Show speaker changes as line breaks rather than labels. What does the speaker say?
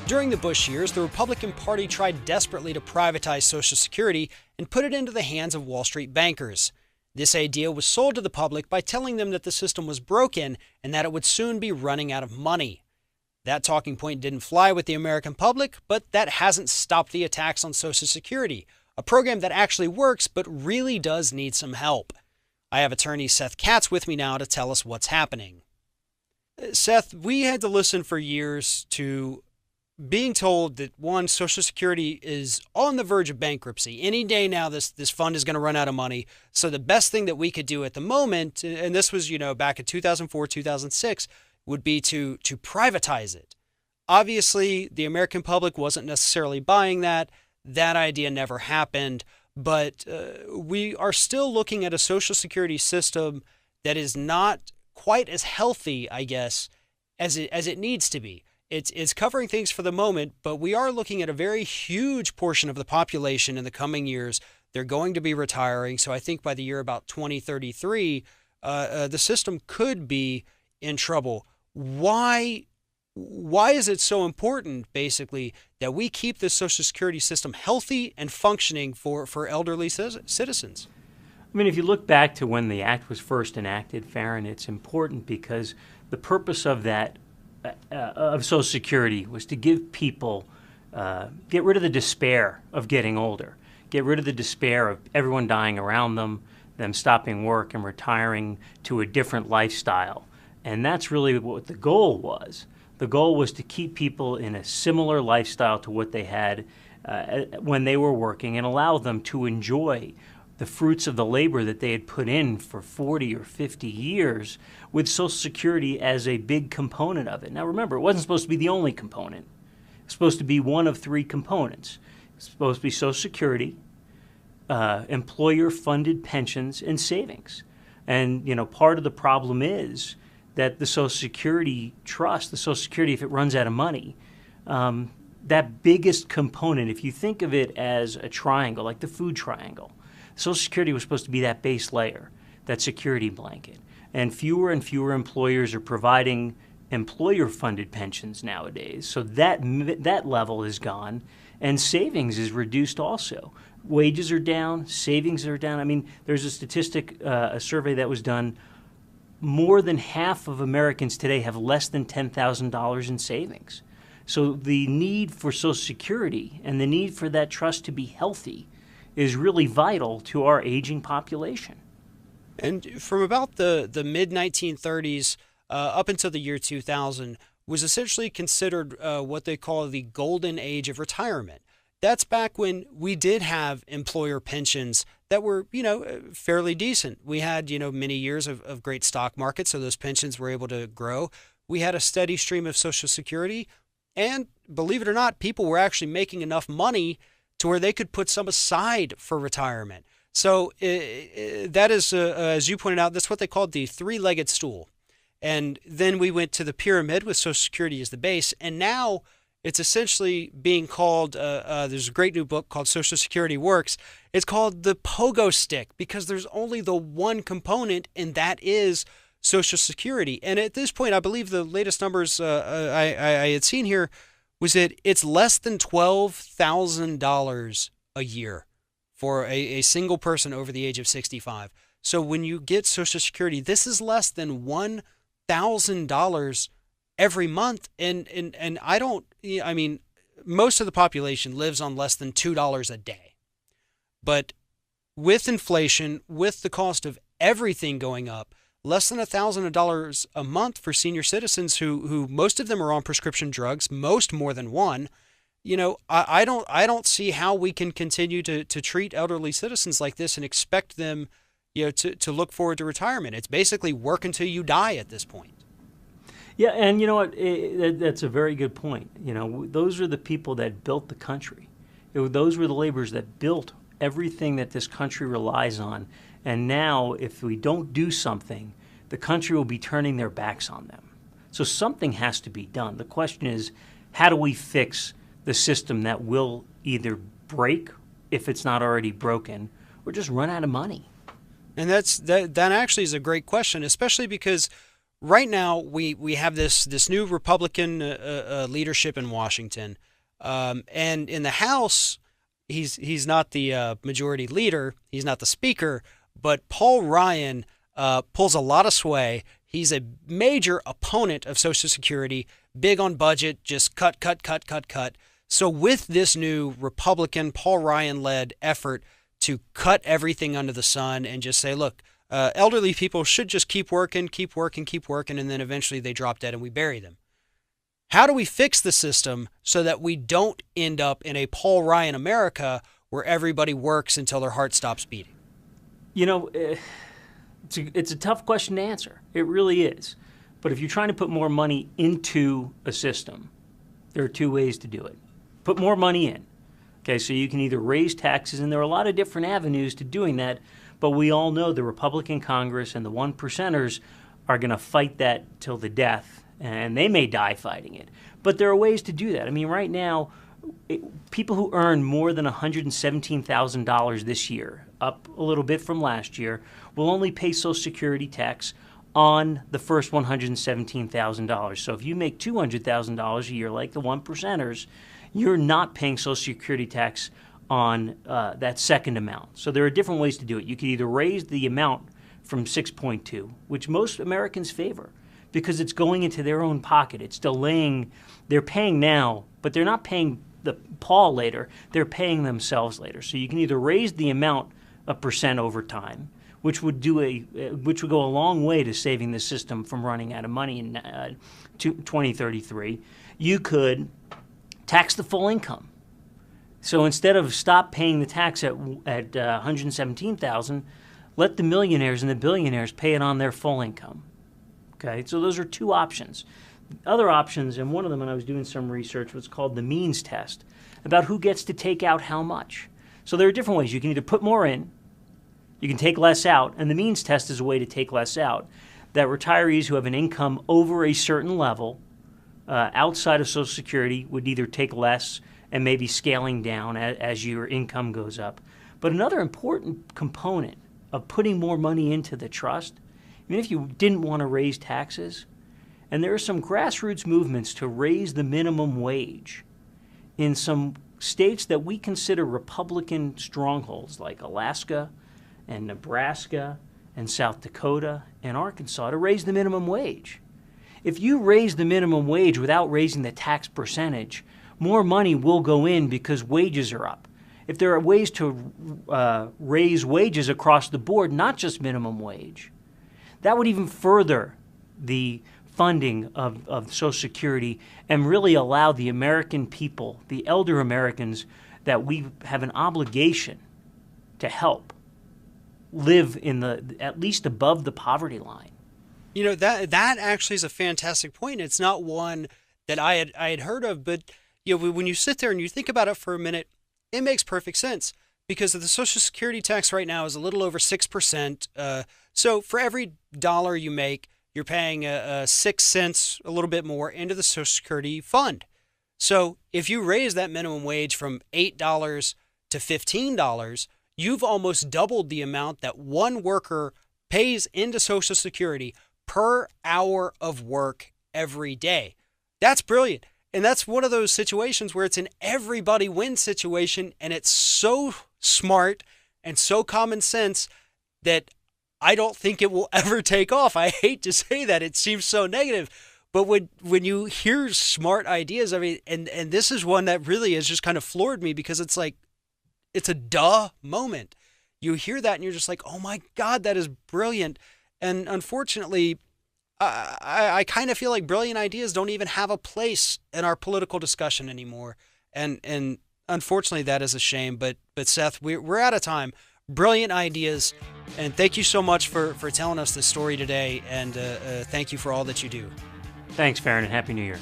During the Bush years, the Republican Party tried desperately to privatize Social Security and put it into the hands of Wall Street bankers. This idea was sold to the public by telling them that the system was broken and that it would soon be running out of money. That talking point didn't fly with the American public, but that hasn't stopped the attacks on Social Security, a program that actually works but really does need some help. I have attorney Seth Katz with me now to tell us what's happening. Seth, we had to listen for years to being told that, one, Social Security is on the verge of bankruptcy. Any day now, this fund is going to run out of money. So the best thing that we could do at the moment, and this was, back in 2004, 2006, would be to privatize it. Obviously, the American public wasn't necessarily buying that. That idea never happened. But we are still looking at a Social Security system that is not quite as healthy, I guess, as it needs to be. It's covering things for the moment, but we are looking at a very huge portion of the population in the coming years. They're going to be retiring. So I think by the year about 2033, the system could be in trouble. Why is it so important, basically, that we keep the Social Security system healthy and functioning for elderly citizens?
I mean, if you look back to when the act was first enacted, Farron, it's important because the purpose of that of Social Security was to give people, get rid of the despair of getting older, get rid of the despair of everyone dying around them stopping work and retiring to a different lifestyle. And that's really what the goal was. The goal was to keep people in a similar lifestyle to what they had when they were working and allow them to enjoy the fruits of the labor that they had put in for 40 or 50 years with Social Security as a big component of it. Now remember, it wasn't supposed to be the only component. It was supposed to be one of three components. It's supposed to be Social Security, employer-funded pensions, and savings. And, part of the problem is that the Social Security trust, the Social Security, if it runs out of money, that biggest component, if you think of it as a triangle, like the food triangle, Social Security was supposed to be that base layer, that security blanket. And fewer employers are providing employer-funded pensions nowadays. So that level is gone, and savings is reduced also. Wages are down, savings are down. I mean, there's a statistic, a survey that was done. More than half of Americans today have less than $10,000 in savings. So the need for Social Security and the need for that trust to be healthy is really vital to our aging population.
And from about the mid-1930s up until the year 2000 was essentially considered what they call the golden age of retirement. That's back when we did have employer pensions that were, fairly decent. We had, many years of great stock market, so those pensions were able to grow. We had a steady stream of Social Security, and believe it or not, people were actually making enough money to where they could put some aside for retirement. So that is, as you pointed out, that's what they called the three-legged stool. And then we went to the pyramid with Social Security as the base, and now it's essentially being called, there's a great new book called Social Security Works. It's called the pogo stick because there's only the one component, and that is Social Security. And at this point, I believe the latest numbers I had seen here was that it's less than $12,000 a year for a single person over the age of 65. So when you get Social Security, this is less than $1,000 every month. And most of the population lives on less than $2 a day. But with inflation, with the cost of everything going up, less than $1,000 a month for senior citizens who most of them are on prescription drugs, most more than one. I don't see how we can continue to treat elderly citizens like this and expect them, to look forward to retirement. It's basically work until you die at this point.
Yeah, and you know what? That's a very good point. Those are the people that built the country. Those were the laborers that built everything that this country relies on. And now, if we don't do something, the country will be turning their backs on them. So something has to be done. The question is, how do we fix the system that will either break, if it's not already broken, or just run out of money?
And that actually is a great question, especially because right now we have this new Republican leadership in Washington, and in the House, he's not the majority leader, he's not the speaker, but Paul Ryan pulls a lot of sway. He's a major opponent of Social Security, big on budget, just cut. So with this new Republican Paul Ryan-led effort to cut everything under the sun and just say, look, elderly people should just keep working, and then eventually they drop dead and we bury them. How do we fix the system so that we don't end up in a Paul Ryan America where everybody works until their heart stops beating?
You know, it's a tough question to answer. It really is. But if you're trying to put more money into a system, there are two ways to do it. Put more money in. Okay, so you can either raise taxes, and there are a lot of different avenues to doing that, but we all know the Republican Congress and the one percenters are going to fight that till the death, and they may die fighting it. But there are ways to do that. I mean, right now, people who earn more than $117,000 this year, up a little bit from last year, will only pay Social Security tax on the first $117,000. So if you make $200,000 a year like the one percenters, you're not paying Social Security tax on that second amount. So there are different ways to do it. You could either raise the amount from 6.2, which most Americans favor, because it's going into their own pocket. It's delaying. They're paying now, but they're not paying the Paul later. They're paying themselves later. So you can either raise the amount a percent over time, which would go a long way to saving the system from running out of money in 2033. You could tax the full income. So instead of stop paying the tax at $117,000, let the millionaires and the billionaires pay it on their full income. Okay, so those are two options. Other options, and one of them, when I was doing some research, was called the means test, about who gets to take out how much. So there are different ways. You can either put more in, you can take less out, and the means test is a way to take less out. That retirees who have an income over a certain level outside of Social Security would either take less and maybe scaling down as your income goes up. But another important component of putting more money into the trust, even if you didn't want to raise taxes, and there are some grassroots movements to raise the minimum wage in some states that we consider Republican strongholds like Alaska and Nebraska and South Dakota and Arkansas, to raise the minimum wage. If you raise the minimum wage without raising the tax percentage, more money will go in because wages are up. If there are ways to raise wages across the board, not just minimum wage, that would even further the funding of Social Security and really allow the American people, the elder Americans, that we have an obligation to help live at least above the poverty line.
You know, that actually is a fantastic point. It's not one that I had heard of, but you know, when you sit there and you think about it for a minute, it makes perfect sense, because the Social Security tax right now is a little over 6%. So for every dollar you make, you're paying 6 cents, a little bit more, into the Social Security fund. So if you raise that minimum wage from $8 to $15, you've almost doubled the amount that one worker pays into Social Security per hour of work every day. That's brilliant. And that's one of those situations where it's an everybody wins situation, and it's so smart and so common sense that I don't think it will ever take off. I hate to say that. It seems so negative. But when you hear smart ideas, I mean, and this is one that really has just kind of floored me, because it's like, it's a duh moment. You hear that and you're just like, oh my God, that is brilliant. And unfortunately, I kind of feel like brilliant ideas don't even have a place in our political discussion anymore. And unfortunately, that is a shame. But Seth, we're out of time. Brilliant ideas. And thank you so much for telling us this story today. And thank you for all that you do.
Thanks, Farron, and Happy New Year.